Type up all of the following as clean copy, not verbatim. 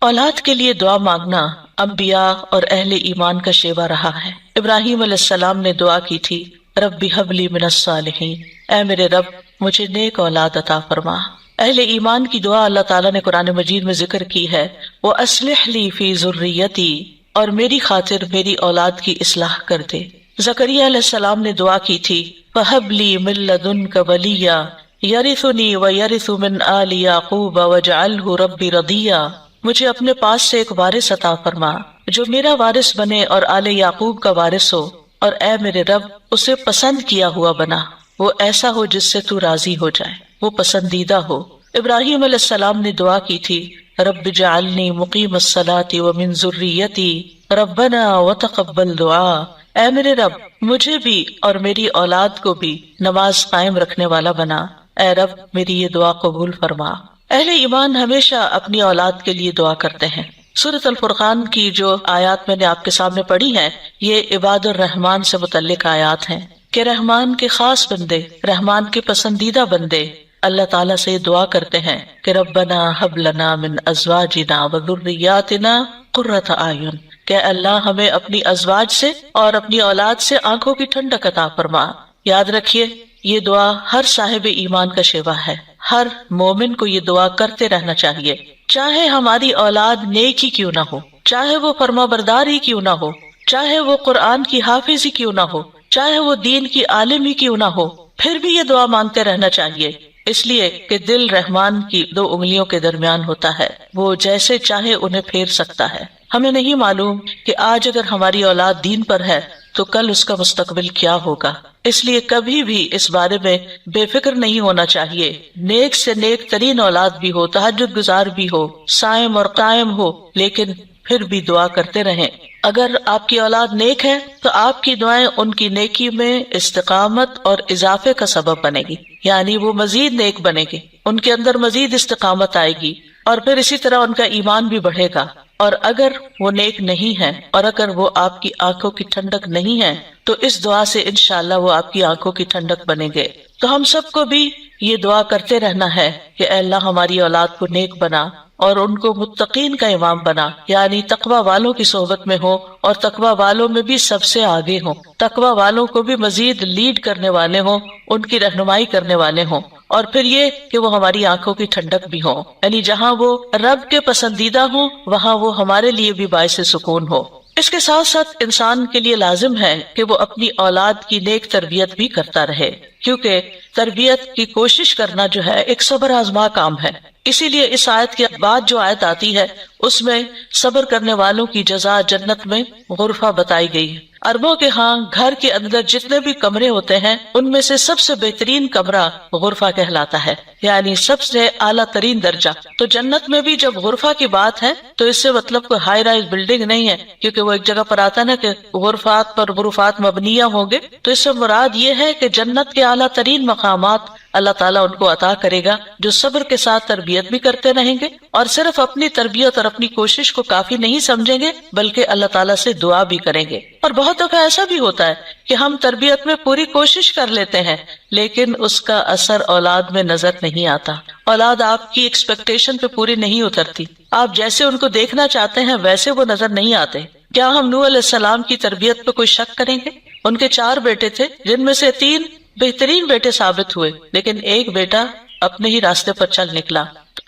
اولاد کے لیے دعا مانگنا انبیاء اور اہل ایمان کا شیوا رہا ہے۔ ابراہیم علیہ السلام نے دعا کی تھی، رب ہب لی من الصالحین، اے میرے رب مجھے نیک اولاد عطا فرما۔ اہل ایمان کی دعا اللہ تعالیٰ نے قرآن مجید میں ذکر کی ہے، وَأَصْلِحْ لِي فِي ذُرِّيَّتِي، اور میری خاطر میری اولاد کی اصلاح کر دے۔ زکریا علیہ السلام نے دعا کی تھی، فَهَبْ لِي مِن لَّدُنْكَ وَلِيًّا يَرِثُنِي وَيَرِثُ مِنْ آلِ يَعْقُوبَ وَاجْعَلْهُ رَبِّ رَضِيًّا، مجھے اپنے پاس سے ایک وارث عطا فرما جو میرا وارث بنے اور آل یعقوب کا وارث ہو، اور اے میرے رب اسے پسند کیا ہوا بنا، وہ ایسا ہو جس سے تو راضی ہو جائے، وہ پسندیدہ ہو۔ ابراہیم علیہ السلام نے دعا کی تھی، رب اجعلنی مقیم الصلاۃ ومن ذریتی ربنا وتقبل دعا، اے میرے رب مجھے بھی اور میری اولاد کو بھی نماز قائم رکھنے والا بنا، اے رب میری یہ دعا قبول فرما۔ اہل ایمان ہمیشہ اپنی اولاد کے لیے دعا کرتے ہیں۔ سورۃ الفرقان کی جو آیات میں نے آپ کے سامنے پڑھی ہیں، یہ عباد الرحمن سے متعلق آیات ہیں کہ رحمان کے خاص بندے، رحمان کے پسندیدہ بندے اللہ تعالیٰ سے دعا کرتے ہیں کہ ربنا ہب لنا من ازواجنا وذریاتنا قرۃ اعین، کہ اللہ ہمیں اپنی ازواج سے اور اپنی اولاد سے آنکھوں کی ٹھنڈک عطا فرما۔ یاد رکھیے یہ دعا ہر صاحب ایمان کا شیوا ہے، ہر مومن کو یہ دعا کرتے رہنا چاہیے، چاہے ہماری اولاد نیک ہی کیوں نہ ہو، چاہے وہ فرما بردار ہی کیوں نہ ہو، چاہے وہ قرآن کی حافظ ہی کیوں نہ ہو، چاہے وہ دین کی عالم ہی کیوں نہ ہو، پھر بھی یہ دعا مانگتے رہنا چاہیے، اس لیے کہ دل رحمان کی دو انگلیوں کے درمیان ہوتا ہے، وہ جیسے چاہے انہیں پھیر سکتا ہے۔ ہمیں نہیں معلوم کہ آج اگر ہماری اولاد دین پر ہے تو کل اس کا مستقبل کیا ہوگا، اس لیے کبھی بھی اس بارے میں بے فکر نہیں ہونا چاہیے۔ نیک سے نیک ترین اولاد بھی ہو، تہجد گزار بھی ہو، صائم اور قائم ہو، لیکن پھر بھی دعا کرتے رہیں۔ اگر آپ کی اولاد نیک ہے تو آپ کی دعائیں ان کی نیکی میں استقامت اور اضافے کا سبب بنے گی، یعنی وہ مزید نیک بنے گی، ان کے اندر مزید استقامت آئے گی، اور پھر اسی طرح ان کا ایمان بھی بڑھے گا۔ اور اگر وہ نیک نہیں ہے اور اگر وہ آپ کی آنکھوں کی ٹھنڈک نہیں ہے تو اس دعا سے انشاءاللہ وہ آپ کی آنکھوں کی ٹھنڈک بنے گے۔ تو ہم سب کو بھی یہ دعا کرتے رہنا ہے کہ اے اللہ ہماری اولاد کو نیک بنا اور ان کو متقین کا امام بنا، یعنی تقوی والوں کی صحبت میں ہو اور تقوی والوں میں بھی سب سے آگے ہوں، تقوی والوں کو بھی مزید لیڈ کرنے والے ہوں، ان کی رہنمائی کرنے والے ہوں، اور پھر یہ کہ وہ ہماری آنکھوں کی ٹھنڈک بھی ہوں، یعنی جہاں وہ رب کے پسندیدہ ہوں وہاں وہ ہمارے لیے بھی باعث سکون ہو۔ اس کے ساتھ ساتھ انسان کے لیے لازم ہے کہ وہ اپنی اولاد کی نیک تربیت بھی کرتا رہے، کیونکہ تربیت کی کوشش کرنا جو ہے ایک صبر آزما کام ہے۔ اسی لیے اس آیت کے بعد جو آیت آتی ہے اس میں صبر کرنے والوں کی جزا جنت میں غرفہ بتائی گئی ہے۔ عربوں کے ہاں گھر کے اندر جتنے بھی کمرے ہوتے ہیں ان میں سے سب سے بہترین کمرہ غرفہ کہلاتا ہے، یعنی سب سے اعلیٰ ترین درجہ۔ تو جنت میں بھی جب غرفہ کی بات ہے تو اس سے مطلب کوئی ہائی رائز بلڈنگ نہیں ہے، کیونکہ وہ ایک جگہ پر آتا نا کہ غرفات پر غرفات مبنیہ ہوں گے، تو اس سے مراد یہ ہے کہ جنت کے اعلیٰ ترین مقامات اللہ تعالیٰ ان کو عطا کرے گا جو صبر کے ساتھ تربیت بھی کرتے رہیں گے اور صرف اپنی تربیت اور اپنی کوشش کو کافی نہیں سمجھیں گے بلکہ اللہ تعالیٰ سے دعا بھی کریں گے۔ اور بہت دفعہ ایسا بھی ہوتا ہے کہ ہم تربیت میں پوری کوشش کر لیتے ہیں لیکن اس کا اثر اولاد میں نظر نہیں آتا، اولاد آپ کی ایکسپیکٹیشن پہ پوری نہیں اترتی، آپ جیسے ان کو دیکھنا چاہتے ہیں ویسے وہ نظر نہیں آتے۔ کیا ہم نوح علیہ السلام کی تربیت پہ کوئی شک کریں گے؟ ان کے 4 بیٹے تھے جن میں سے 3 بہترین بیٹے ثابت ہوئے لیکن ایک بیٹا اپنے ہی راستے پر چل نکلا۔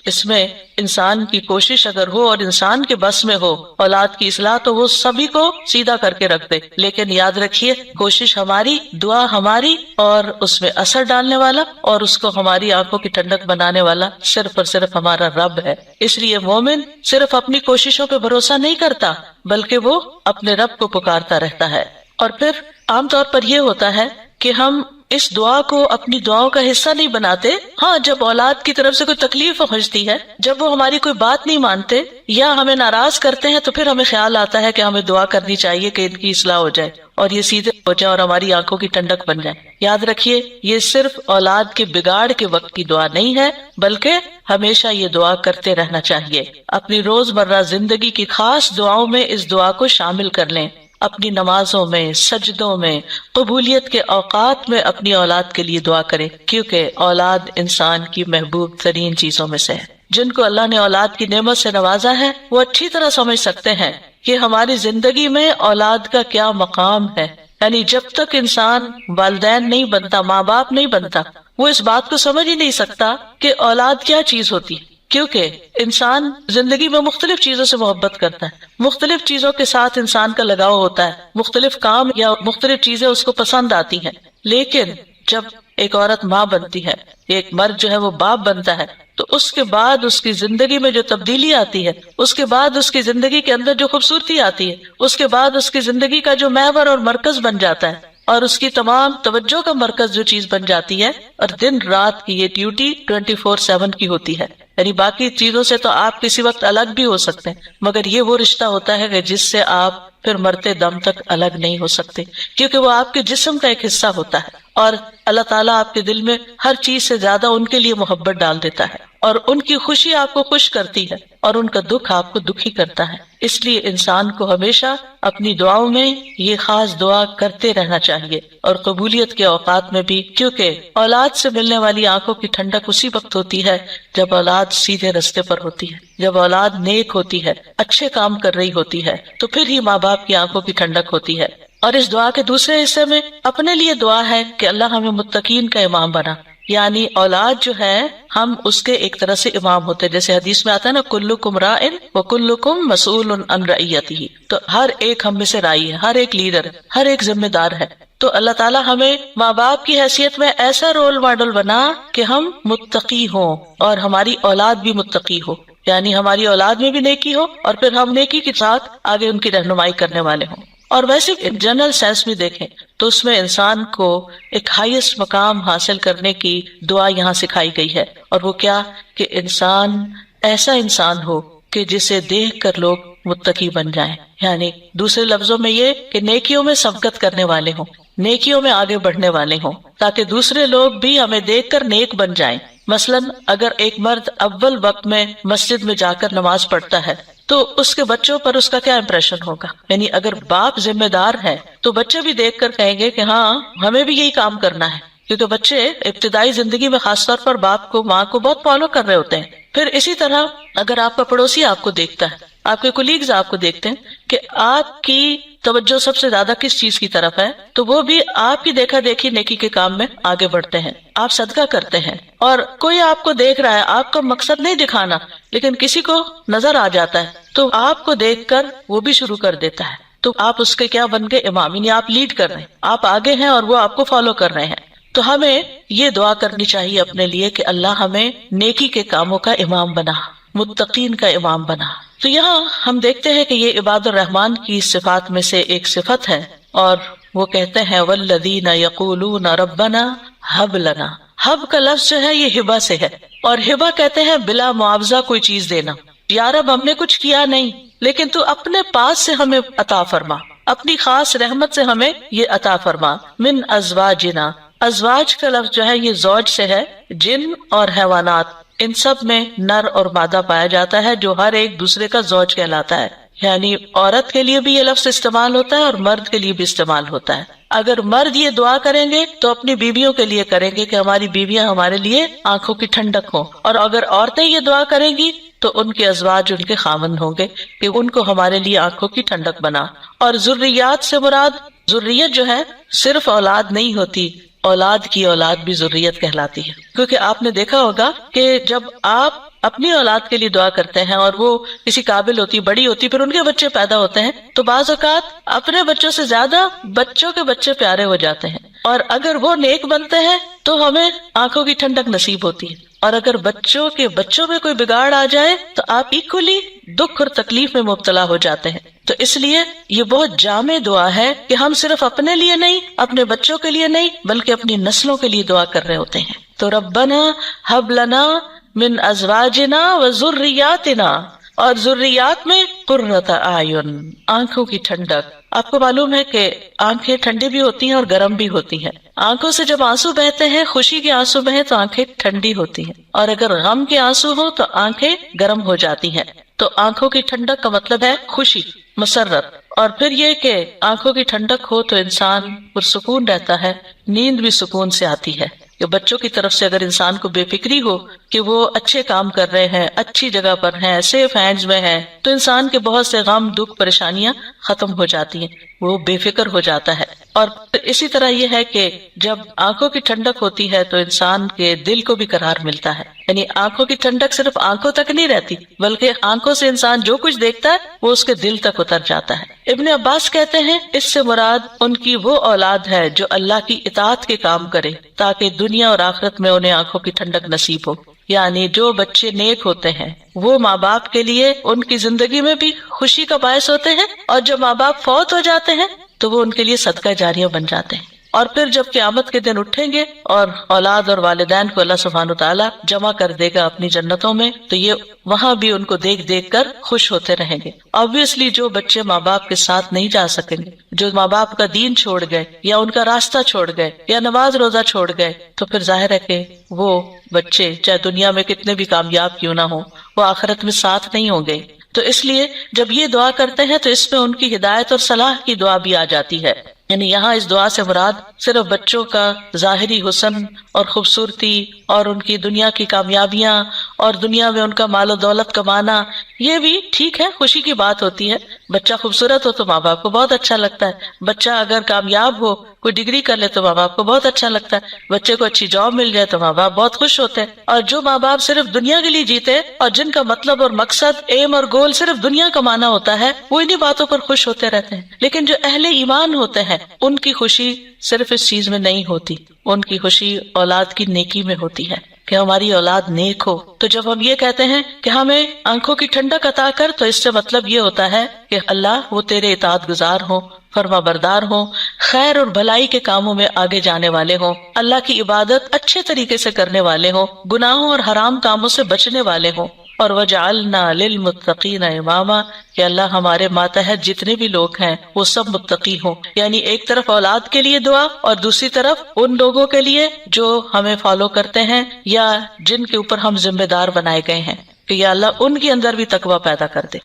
اس میں انسان کی کوشش اگر ہو اور انسان کے بس میں ہو اولاد کی اصلاح تو وہ سبھی کو سیدھا کر کے رکھ دے، لیکن یاد رکھیے کوشش ہماری، دعا ہماری، اور اس میں اثر ڈالنے والا اور اس کو ہماری آنکھوں کی ٹھنڈک بنانے والا صرف اور صرف ہمارا رب ہے۔ اس لیے مومن صرف اپنی کوششوں پہ بھروسہ نہیں کرتا بلکہ وہ اپنے رب کو پکارتا رہتا ہے۔ اور پھر عام طور پر یہ ہوتا ہے کہ ہم اس دعا کو اپنی دعاؤں کا حصہ نہیں بناتے۔ ہاں، جب اولاد کی طرف سے کوئی تکلیف پہنچتی ہے، جب وہ ہماری کوئی بات نہیں مانتے یا ہمیں ناراض کرتے ہیں تو پھر ہمیں خیال آتا ہے کہ ہمیں دعا کرنی چاہیے کہ ان کی اصلاح ہو جائے اور یہ سیدھے ہو جائے اور ہماری آنکھوں کی ٹھنڈک بن جائے۔ یاد رکھیے یہ صرف اولاد کے بگاڑ کے وقت کی دعا نہیں ہے بلکہ ہمیشہ یہ دعا کرتے رہنا چاہیے۔ اپنی روزمرہ زندگی کی خاص دعاؤں میں اس دعا کو شامل کر لیں، اپنی نمازوں میں، سجدوں میں، قبولیت کے اوقات میں اپنی اولاد کے لیے دعا کریں، کیونکہ اولاد انسان کی محبوب ترین چیزوں میں سے ہے۔ جن کو اللہ نے اولاد کی نعمت سے نوازا ہے وہ اچھی طرح سمجھ سکتے ہیں کہ ہماری زندگی میں اولاد کا کیا مقام ہے. یعنی جب تک انسان والدین نہیں بنتا، ماں باپ نہیں بنتا، وہ اس بات کو سمجھ ہی نہیں سکتا کہ اولاد کیا چیز ہوتی ہے. کیونکہ انسان زندگی میں مختلف چیزوں سے محبت کرتا ہے، مختلف چیزوں کے ساتھ انسان کا لگاؤ ہوتا ہے، مختلف کام یا مختلف چیزیں اس کو پسند آتی ہیں. لیکن جب ایک عورت ماں بنتی ہے، ایک مرد جو ہے وہ باپ بنتا ہے، تو اس کے بعد اس کی زندگی میں جو تبدیلی آتی ہے، اس کے بعد اس کی زندگی کے اندر جو خوبصورتی آتی ہے، اس کے بعد اس کی زندگی کا جو محور اور مرکز بن جاتا ہے اور اس کی تمام توجہ کا مرکز جو چیز بن جاتی ہے، اور دن رات کی یہ ڈیوٹی 24/7 کی ہوتی ہے. یعنی باقی چیزوں سے تو آپ کسی وقت الگ بھی ہو سکتے ہیں، مگر یہ وہ رشتہ ہوتا ہے کہ جس سے آپ پھر مرتے دم تک الگ نہیں ہو سکتے، کیونکہ وہ آپ کے جسم کا ایک حصہ ہوتا ہے. اور اللہ تعالیٰ آپ کے دل میں ہر چیز سے زیادہ ان کے لیے محبت ڈال دیتا ہے، اور ان کی خوشی آپ کو خوش کرتی ہے اور ان کا دکھ آپ کو دکھی کرتا ہے. اس لیے انسان کو ہمیشہ اپنی دعاؤں میں یہ خاص دعا کرتے رہنا چاہیے، اور قبولیت کے اوقات میں بھی، کیونکہ اولاد سے ملنے والی آنکھوں کی ٹھنڈک اسی وقت ہوتی ہے جب اولاد سیدھے رستے پر ہوتی ہے، جب اولاد نیک ہوتی ہے، اچھے کام کر رہی ہوتی ہے، تو پھر ہی ماں باپ کی آنکھوں کی ٹھنڈک ہوتی ہے. اور اس دعا کے دوسرے حصے میں اپنے لیے دعا ہے کہ اللہ ہمیں متقین کا امام بنا. یعنی اولاد جو ہے ہم اس کے ایک طرح سے امام ہوتے ہیں، جیسے حدیث میں آتا ہے نا، کلکم راعٍ وکلکم مسئول عن رعیتہ. تو ہر ایک ہم میں سے رائی ہے، ہر ایک لیڈر، ہر ایک ذمہ دار ہے. تو اللہ تعالیٰ ہمیں ماں باپ کی حیثیت میں ایسا رول ماڈل بنا کہ ہم متقی ہوں اور ہماری اولاد بھی متقی ہو. یعنی ہماری اولاد میں بھی نیکی ہو اور پھر ہم نیکی کے ساتھ آگے ان کی رہنمائی کرنے والے ہوں. اور ویسے جنرل سینس میں دیکھیں تو اس میں انسان کو ایک ہائیسٹ مقام حاصل کرنے کی دعا یہاں سکھائی گئی ہے، اور وہ کیا کہ انسان ایسا انسان ہو کہ جسے دیکھ کر لوگ متقی بن جائیں. یعنی دوسرے لفظوں میں یہ کہ نیکیوں میں سبقت کرنے والے ہوں، نیکیوں میں آگے بڑھنے والے ہوں، تاکہ دوسرے لوگ بھی ہمیں دیکھ کر نیک بن جائیں. مثلاً اگر ایک مرد اول وقت میں مسجد میں جا کر نماز پڑھتا ہے تو اس کے بچوں پر اس کا کیا امپریشن ہوگا. یعنی اگر باپ ذمہ دار ہے تو بچے بھی دیکھ کر کہیں گے کہ ہاں ہمیں بھی یہی کام کرنا ہے، کیونکہ بچے ابتدائی زندگی میں خاص طور پر باپ کو، ماں کو بہت فالو کر رہے ہوتے ہیں. پھر اسی طرح اگر آپ کا پڑوسی آپ کو دیکھتا ہے، آپ کے کولیگز آپ کو دیکھتے ہیں کہ آپ کی توجہ سب سے زیادہ کس چیز کی طرف ہے، تو وہ بھی آپ کی دیکھا دیکھی نیکی کے کام میں آگے بڑھتے ہیں. آپ صدقہ کرتے ہیں، اور کوئی آپ کو دیکھ رہا ہے، آپ کا مقصد نہیں دکھانا، لیکن کسی کو نظر آ جاتا ہے تو آپ کو دیکھ کر وہ بھی شروع کر دیتا ہے. تو آپ اس کے کیا بن گئے؟ امام. یعنی آپ لیڈ کر رہے ہیں، آپ آگے ہیں اور وہ آپ کو فالو کر رہے ہیں. تو ہمیں یہ دعا کرنی چاہیے اپنے لیے کہ اللہ ہمیں نیکی کے کاموں کا امام بنا، متقین کا امام بنا. تو یہاں ہم دیکھتے ہیں کہ یہ عباد الرحمن کی صفات میں سے ایک صفت ہے، اور وہ کہتے ہیں والذین یقولون ربنا ہب لنا. ہب کا لفظ جو ہے یہ ہبہ سے ہے، اور ہبہ کہتے ہیں بلا معاوضہ کوئی چیز دینا. یا رب ہم نے کچھ کیا نہیں، لیکن تو اپنے پاس سے ہمیں عطا فرما، اپنی خاص رحمت سے ہمیں یہ عطا فرما. من ازواجنا. ازواج کا لفظ جو ہے یہ زوج سے ہے. جن اور حیوانات، ان سب میں نر اور مادہ پایا جاتا ہے جو ہر ایک دوسرے کا زوج کہلاتا ہے. یعنی عورت کے لیے بھی یہ لفظ استعمال ہوتا ہے اور مرد کے لیے بھی استعمال ہوتا ہے. اگر مرد یہ دعا کریں گے تو اپنی بیویوں کے لیے کریں گے کہ ہماری بیویاں ہمارے لیے آنکھوں کی ٹھنڈک ہوں، اور اگر عورتیں یہ دعا کریں گی تو ان کے ازواج ان کے خاوند ہوں گے کہ ان کو ہمارے لیے آنکھوں کی ٹھنڈک بنا. اور ذریات سے مراد، ذریت جو ہے صرف اولاد نہیں ہوتی، اولاد کی اولاد بھی ذریت کہلاتی ہے. کیونکہ آپ نے دیکھا ہوگا کہ جب آپ اپنی اولاد کے لیے دعا کرتے ہیں اور وہ کسی قابل ہوتی، بڑی ہوتی، پھر ان کے بچے پیدا ہوتے ہیں، تو بعض اوقات اپنے بچوں سے زیادہ بچوں کے بچے پیارے ہو جاتے ہیں. اور اگر وہ نیک بنتے ہیں تو ہمیں آنکھوں کی ٹھنڈک نصیب ہوتی ہے، اور اگر بچوں کے بچوں میں کوئی بگاڑ آ جائے تو آپ ایکولی دکھ اور تکلیف میں مبتلا ہو جاتے ہیں. تو اس لیے یہ بہت جامع دعا ہے کہ ہم صرف اپنے لیے نہیں، اپنے بچوں کے لیے نہیں، بلکہ اپنی نسلوں کے لیے دعا کر رہے ہوتے ہیں. تو ربنا ہب لنا من ازواجنا و ذریاتنا، اور ذریات میں قرۃ اعین، آنکھوں کی ٹھنڈک. آپ کو معلوم ہے کہ آنکھیں ٹھنڈی بھی ہوتی ہیں اور گرم بھی ہوتی ہیں. آنکھوں سے جب آنسو بہتے ہیں، خوشی کے آنسو بہیں تو آنکھیں ٹھنڈی ہوتی ہیں، اور اگر غم کے آنسو ہو تو آنکھیں گرم ہو جاتی ہیں. تو آنکھوں کی ٹھنڈک کا مطلب ہے خوشی، مسرت. اور پھر یہ کہ آنکھوں کی ٹھنڈک ہو تو انسان پرسکون رہتا ہے، نیند بھی سکون سے آتی ہے. کہ بچوں کی طرف سے اگر انسان کو بے فکری ہو کہ وہ اچھے کام کر رہے ہیں، اچھی جگہ پر ہیں، سیف ہینڈز میں ہیں، تو انسان کے بہت سے غم، دکھ، پریشانیاں ختم ہو جاتی ہیں، وہ بے فکر ہو جاتا ہے۔ اور اسی طرح یہ ہے کہ جب آنکھوں کی ٹھنڈک ہوتی ہے تو انسان کے دل کو بھی قرار ملتا ہے، یعنی آنکھوں کی ٹھنڈک صرف آنکھوں تک نہیں رہتی بلکہ آنکھوں سے انسان جو کچھ دیکھتا ہے وہ اس کے دل تک اتر جاتا ہے۔ ابن عباس کہتے ہیں اس سے مراد ان کی وہ اولاد ہے جو اللہ کی اطاعت کے کام کرے تاکہ دنیا اور آخرت میں انہیں آنکھوں کی ٹھنڈک نصیب ہو، یعنی جو بچے نیک ہوتے ہیں وہ ماں باپ کے لیے ان کی زندگی میں بھی خوشی کا باعث ہوتے ہیں، اور جب ماں باپ فوت ہو جاتے ہیں تو وہ ان کے لیے صدقہ جاریہ بن جاتے ہیں۔ اور پھر جب قیامت کے دن اٹھیں گے اور اولاد اور والدین کو اللہ سبحانہ وتعالی جمع کر دے گا اپنی جنتوں میں، تو یہ وہاں بھی ان کو دیکھ دیکھ کر خوش ہوتے رہیں گے۔ obviously جو بچے ماں باپ کے ساتھ نہیں جا سکیں گے، جو ماں باپ کا دین چھوڑ گئے یا ان کا راستہ چھوڑ گئے یا نماز روزہ چھوڑ گئے، تو پھر ظاہر ہے کہ وہ بچے چاہے دنیا میں کتنے بھی کامیاب کیوں نہ ہو، وہ آخرت میں ساتھ نہیں ہوں گے۔ تو اس لیے جب یہ دعا کرتے ہیں تو اس میں ان کی ہدایت اور صلاح کی دعا بھی آ جاتی ہے، یعنی یہاں اس دعا سے مراد صرف بچوں کا ظاہری حسن اور خوبصورتی اور ان کی دنیا کی کامیابیاں اور دنیا میں ان کا مال و دولت کمانا، یہ بھی ٹھیک ہے، خوشی کی بات ہوتی ہے۔ بچہ خوبصورت ہو تو ماں باپ کو بہت اچھا لگتا ہے، بچہ اگر کامیاب ہو، کوئی ڈگری کر لے تو ماں باپ کو بہت اچھا لگتا ہے، بچے کو اچھی جاب مل جائے تو ماں باپ بہت خوش ہوتے ہیں۔ اور جو ماں باپ صرف دنیا کے لیے جیتے اور جن کا مطلب اور مقصد، ایم اور گول صرف دنیا کمانا ہوتا ہے، وہ انہی باتوں پر خوش ہوتے رہتے ہیں۔ لیکن جو اہل ایمان ہوتے ہیں ان کی خوشی صرف اس چیز میں نہیں ہوتی، ان کی خوشی اولاد کی نیکی میں ہوتی ہے کہ ہماری اولاد نیک ہو۔ تو جب ہم یہ کہتے ہیں کہ ہمیں آنکھوں کی ٹھنڈک عطا کر، تو اس سے مطلب یہ ہوتا ہے کہ اللہ وہ تیرے اطاعت گزار ہوں، فرما بردار ہوں، خیر اور بھلائی کے کاموں میں آگے جانے والے ہوں، اللہ کی عبادت اچھے طریقے سے کرنے والے ہوں، گناہوں اور حرام کاموں سے بچنے والے ہوں۔ اور وَجَعَلْنَا لِلْمُتَّقِينَ إِمَامًا، کہ اللہ ہمارے ماتحت جتنے بھی لوگ ہیں وہ سب متقی ہوں، یعنی ایک طرف اولاد کے لیے دعا اور دوسری طرف ان لوگوں کے لیے جو ہمیں فالو کرتے ہیں یا جن کے اوپر ہم ذمہ دار بنائے گئے ہیں کہ یا اللہ ان کے اندر بھی تقویٰ پیدا کر دے۔